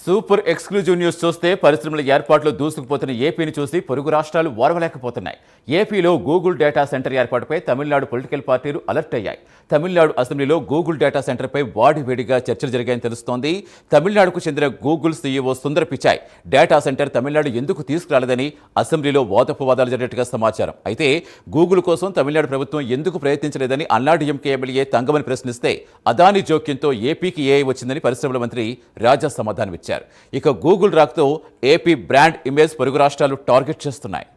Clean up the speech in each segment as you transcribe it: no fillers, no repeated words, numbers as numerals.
Super exclusive news చూస్తే పరిశ్రమల ఏర్పాట్లు దూసుకుపోతున్న ఏపీని చూసి పొరుగు రాష్ట్రాలు ఓర్వలేకపోతున్నాయి. ఏపీలో గూగుల్ డేటా సెంటర్ ఏర్పాటుపై తమిళనాడు పొలిటికల్ పార్టీలు అలర్ట్ అయ్యాయి. తమిళనాడు అసెంబ్లీలో గూగుల్ డేటా సెంటర్పై వాడివేడిగా చర్చలు జరిగాయని తెలుస్తోంది. తమిళనాడుకు చెందిన Google CEO Sundar Pichai data centre Tamil Nadu ఎందుకు తీసుకురాలేదని అసెంబ్లీలో వాదోపవాదాలు జరిగినట్టుగా సమాచారం. అయితే గూగుల్ కోసం తమిళనాడు ప్రభుత్వం ఎందుకు ప్రయత్నించలేదని అన్నాడీఎంకే ఎమ్మెల్యే తంగమని ప్రశ్నిస్తే అదాని జోక్యంతో ఏపీకి ఏఐ వచ్చిందని పరిశ్రమల మంత్రి రాజా సమాధానం ఇచ్చారు. ఇక గూగుల్ రాకతో ఏపీ బ్రాండ్ ఇమేజ్ పొరుగు రాష్ట్రాలు టార్గెట్ చేస్తున్నాయి.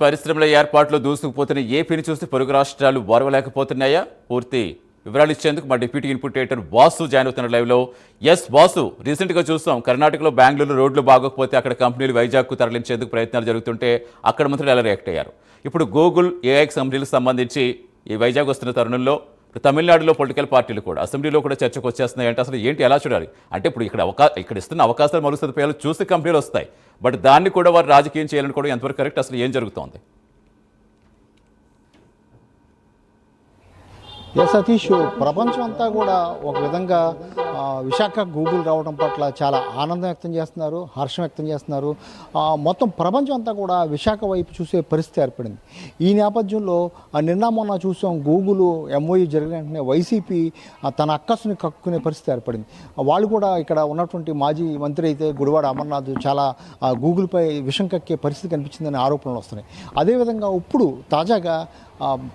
పరిశ్రమల ఏర్పాట్లు దూసుకుపోతున్న ఏపీని చూసి పొరుగు రాష్ట్రాలు ఓర్వలేకపోతున్నాయా? పూర్తి వివరాలు ఇచ్చేందుకు మా deputy input editor Vasu join అవుతున్న లైవ్లో. వాసు, రీసెంట్గా చూస్తాం కర్ణాటకలో బెంగళూరు రోడ్లు బాగోకపోతే అక్కడ కంపెనీలు వైజాగ్కు తరలించేందుకు ప్రయత్నాలు జరుగుతుంటే అక్కడ మంత్రులు ఎలా రియాక్ట్ అయ్యారు? ఇప్పుడు గూగుల్ ఏఐ కంపెనీలకు సంబంధించి ఈ వైజాగ్ వస్తున్న తరుణంలో తమిళనాడులో పొలిటికల్ పార్టీలు కూడా అసెంబ్లీలో కూడా చర్చకు వచ్చేస్తున్నాయి అంటే అసలు ఏంటి, ఎలా చూడాలి? అంటే ఇప్పుడు ఇక్కడ ఇస్తున్న అవకాశాలు మరుగు సదుపాయాలు చూసి కంపెనీలు వస్తాయి, బట్ దాన్ని కూడా వారు రాజకీయం చేయాలని కూడా ఎంతవరకు కరెక్ట్? అసలు ఏం జరుగుతోంది? సతీష్, ప్రపంచం అంతా కూడా ఒక విధంగా విశాఖ గూగుల్ రావడం పట్ల చాలా ఆనందం వ్యక్తం చేస్తున్నారు, హర్షం వ్యక్తం చేస్తున్నారు. మొత్తం ప్రపంచం అంతా కూడా విశాఖ వైపు చూసే పరిస్థితి ఏర్పడింది. ఈ నేపథ్యంలో నిన్న మొన్న చూసాం గూగుల్ ఎంఓయూ జరిగిన వెంటనే వైసీపీ తన అక్కసుని కక్కునే పరిస్థితి ఏర్పడింది. వాళ్ళు కూడా ఇక్కడ ఉన్నటువంటి మాజీ మంత్రి అయితే గుడివాడ అమర్నాథ్ చాలా గూగుల్పై విషం కక్కే పరిస్థితి కనిపించిందనే ఆరోపణలు వస్తున్నాయి. అదేవిధంగా ఇప్పుడు తాజాగా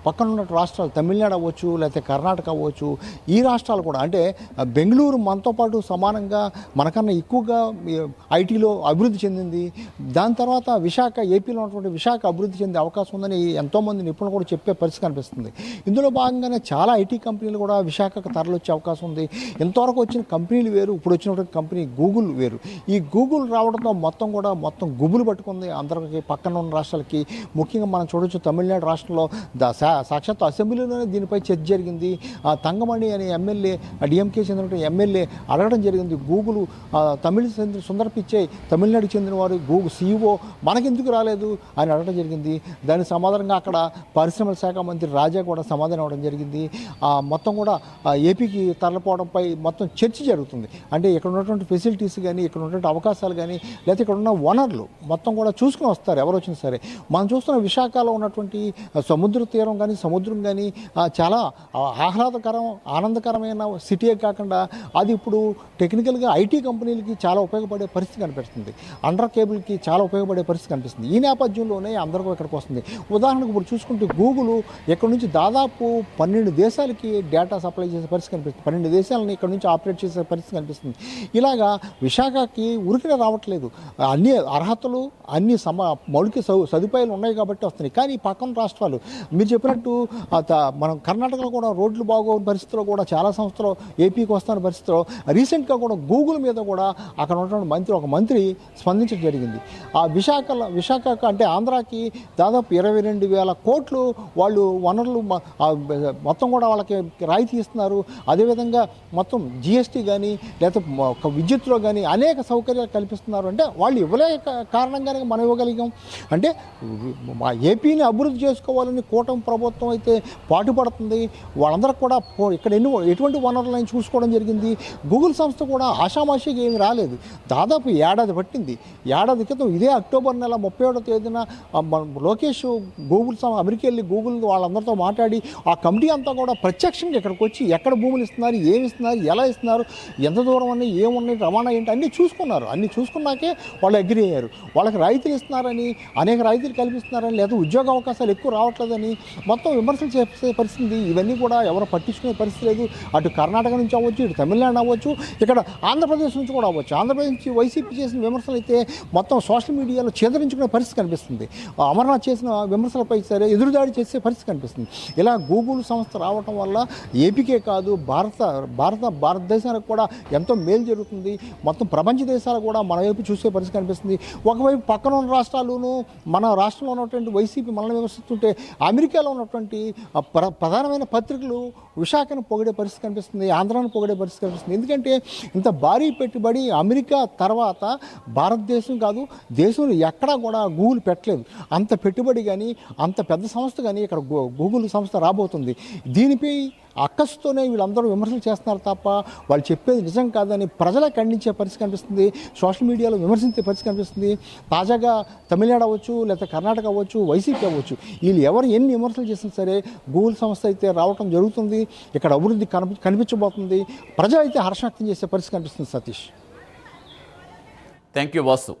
పక్కన ఉన్న రాష్ట్రాలు తమిళనాడు అవ్వచ్చు, లేకపోతే కర్ణాటక అవ్వచ్చు, ఈ రాష్ట్రాలు కూడా అంటే బెంగళూరు మనతో పాటు సమానంగా మనకన్నా ఎక్కువగా ఐటీలో అభివృద్ధి చెందింది. దాని తర్వాత విశాఖ, ఏపీలో ఉన్నటువంటి విశాఖ అభివృద్ధి చెందే అవకాశం ఉందని ఎంతోమంది నిపుణులు కూడా చెప్పే పరిస్థితి కనిపిస్తుంది. ఇందులో భాగంగానే చాలా ఐటీ కంపెనీలు కూడా విశాఖకు తరలిచ్చే అవకాశం ఉంది. ఇంతవరకు వచ్చిన కంపెనీలు వేరు, ఇప్పుడు వచ్చినటువంటి కంపెనీ గూగుల్ వేరు. ఈ గూగుల్ రావడంతో మొత్తం గుబులు పట్టుకుంది అందరికి, పక్కన ఉన్న రాష్ట్రాలకి. ముఖ్యంగా మనం చూడొచ్చు తమిళనాడు రాష్ట్రంలో సాక్షాత్ అసెంబ్లీలోనే దీనిపై చర్చ జరిగింది. తంగమణి అనే ఎమ్మెల్యే, డిఎంకే చెందిన ఎమ్మెల్యే అడగడం జరిగింది, గూగుల్ సుందర్ పిచాయ్ తమిళనాడుకి చెందిన వారు గూగుల్ సీఈఓ మనకెందుకు రాలేదు అని అడగడం జరిగింది. దానికి సమాధానంగా అక్కడ పరిశ్రమల శాఖ మంత్రి రాజా కూడా సమాధానం ఇవ్వడం జరిగింది. మొత్తం కూడా ఏపీకి తరలిపోవడంపై మొత్తం చర్చ జరుగుతుంది. అంటే ఇక్కడ ఉన్నటువంటి ఫెసిలిటీస్ కానీ, ఇక్కడ ఉన్నటువంటి అవకాశాలు కానీ, లేకపోతే ఇక్కడ ఉన్న వనరులు మొత్తం కూడా చూసుకుని వస్తారు ఎవరు వచ్చినా సరే. మనం చూస్తున్న విశాఖలో ఉన్నటువంటి సముద్ర తీరం కానీ, సముద్రం కానీ చాలా ఆనందకరమైన సిటీయే కాకుండా అది ఇప్పుడు టెక్నికల్గా ఐటీ కంపెనీలకి చాలా ఉపయోగపడే పరిస్థితి కనిపిస్తుంది. అండర్ కేబుల్కి చాలా ఉపయోగపడే పరిస్థితి కనిపిస్తుంది. ఈ నేపథ్యంలోనే అందరికీ ఇక్కడికి వస్తుంది. ఉదాహరణకు ఇప్పుడు చూసుకుంటే గూగుల్ ఇక్కడ నుంచి దాదాపు 12 దేశాలకి డేటా సప్లై చేసే పరిస్థితి కనిపిస్తుంది. 12 దేశాలని ఇక్కడ నుంచి ఆపరేట్ చేసే పరిస్థితి కనిపిస్తుంది. ఇలాగా విశాఖకి ఉరికిన రావట్లేదు. అన్ని అర్హతలు, అన్ని మౌలిక సదుపాయాలు ఉన్నాయి కాబట్టి వస్తున్నాయి. కానీ పక్కన రాష్ట్రాలు మీరు చెప్పినట్టు మనం కర్ణాటకలో కూడా రోడ్లు బాగోని పరిస్థితిలో కూడా చాలా సంస్థలు ఏపీకి వస్తున్న పరిస్థితిలో రీసెంట్గా కూడా గూగుల్ మీద కూడా అక్కడ ఉన్నటువంటి ఒక మంత్రి స్పందించడం జరిగింది. ఆ విశాఖ అంటే ఆంధ్రాకి దాదాపు 22,000 కోట్లు వాళ్ళు వనరులు మొత్తం కూడా వాళ్ళకి రాయితీ ఇస్తున్నారు. అదేవిధంగా మొత్తం జిఎస్టీ కానీ లేకపోతే విద్యుత్లో కానీ అనేక సౌకర్యాలు కల్పిస్తున్నారు. అంటే వాళ్ళు ఇవ్వలేక కారణంగానే మనం ఇవ్వగలిగాం. అంటే ఏపీని అభివృద్ధి చేసుకోవాలని కూటమి ప్రభుత్వం అయితే పాటుపడుతుంది. వాళ్ళందరూ కూడా ఇక్కడ ఎటువంటి వనరులను చూసుకోవడం జరిగింది. గూగుల్ సంస్థ కూడా ఆషామాషిగా ఏమి రాలేదు. దాదాపు ఏడాది పట్టింది. ఏడాది క్రితం ఇదే అక్టోబర్ నెల 31వ తేదీన లోకేష్ అమెరికా వెళ్ళి గూగుల్ వాళ్ళందరితో మాట్లాడి ఆ కమిటీ అంతా కూడా ప్రత్యక్షంగా ఇక్కడికి వచ్చి ఎక్కడ భూములు ఇస్తున్నారు, ఏమి ఇస్తున్నారు, ఎలా ఇస్తున్నారు, ఎంత దూరం ఉన్నాయి, ఏమున్నాయి, రవాణా ఏంటి అన్నీ చూసుకున్నారు. అన్నీ చూసుకున్నాకే వాళ్ళు అగ్రి అయ్యారు. వాళ్ళకి రాయితీలు ఇస్తున్నారని, అనేక రాయితీలు కల్పిస్తున్నారని, లేదా ఉద్యోగ అవకాశాలు ఎక్కువ రావట్లేదని, మొత్తం విమర్శలు చేసే పరిస్థితి. ఇవన్నీ కూడా ఎవరు పట్టించుకునే పరిస్థితి లేదు. అటు కర్ణాటక నుంచి అవ్వచ్చు, ఇటు తమిళనాడు అవ్వచ్చు, ఇక్కడ ఆంధ్రప్రదేశ్ నుంచి కూడా అవ్వచ్చు. ఆంధ్రప్రదేశ్ నుంచి వైసీపీ చేసిన విమర్శలు అయితే మొత్తం సోషల్ మీడియాలో చేదరించుకునే పరిస్థితి కనిపిస్తుంది. అమర్నాథ్ చేసిన విమర్శలపై సరే ఎదురుదాడి చేసే పరిస్థితి కనిపిస్తుంది. ఇలా గూగుల్ సంస్థ రావటం వల్ల ఏపీకే కాదు భారతదేశానికి కూడా ఎంతో మేలు జరుగుతుంది. మొత్తం ప్రపంచ దేశాలు కూడా మన వైపు చూసే పరిస్థితి కనిపిస్తుంది. ఒకవైపు పక్కన ఉన్న రాష్ట్రాల్లోనూ మన రాష్ట్రంలో ఉన్నటువంటి వైసీపీ మనల్ని విమర్శిస్తుంటే అమెరికాలో ఉన్నటువంటి ప్రధానమైన పత్రికలు విశాఖను పొగిడే పరిస్థితి కనిపిస్తుంది, ఆంధ్రాను పొగిడే పరిస్థితి కనిపిస్తుంది. ఎందుకంటే ఇంత భారీ పెట్టుబడి అమెరికా తర్వాత భారతదేశం కాదు, దేశంలో ఎక్కడా కూడా గూగుల్ పెట్టలేదు. అంత పెట్టుబడి కానీ అంత పెద్ద సంస్థ కానీ ఇక్కడ గూగుల్ సంస్థ రాబోతుంది. దీనిపై అక్కసుతోనే వీళ్ళందరూ విమర్శలు చేస్తున్నారు తప్ప వాళ్ళు చెప్పేది నిజం కాదని ప్రజలే ఖండించే పరిస్థితి కనిపిస్తుంది. సోషల్ మీడియాలో విమర్శించే పరిస్థితి కనిపిస్తుంది. తాజాగా తమిళనాడు అవ్వచ్చు, లేకపోతే కర్ణాటక అవ్వచ్చు, వైసీపీ అవ్వచ్చు, వీళ్ళు ఎవరు ఎన్ని విమర్శలు చేసినా సరే గూగుల్ సంస్థ అయితే రావడం జరుగుతుంది. ఇక్కడ అభివృద్ధి కనిపించబోతుంది. ప్రజలు అయితే హర్షం వ్యక్తం చేసే పరిస్థితి కనిపిస్తుంది. Satish, thank you Vasu.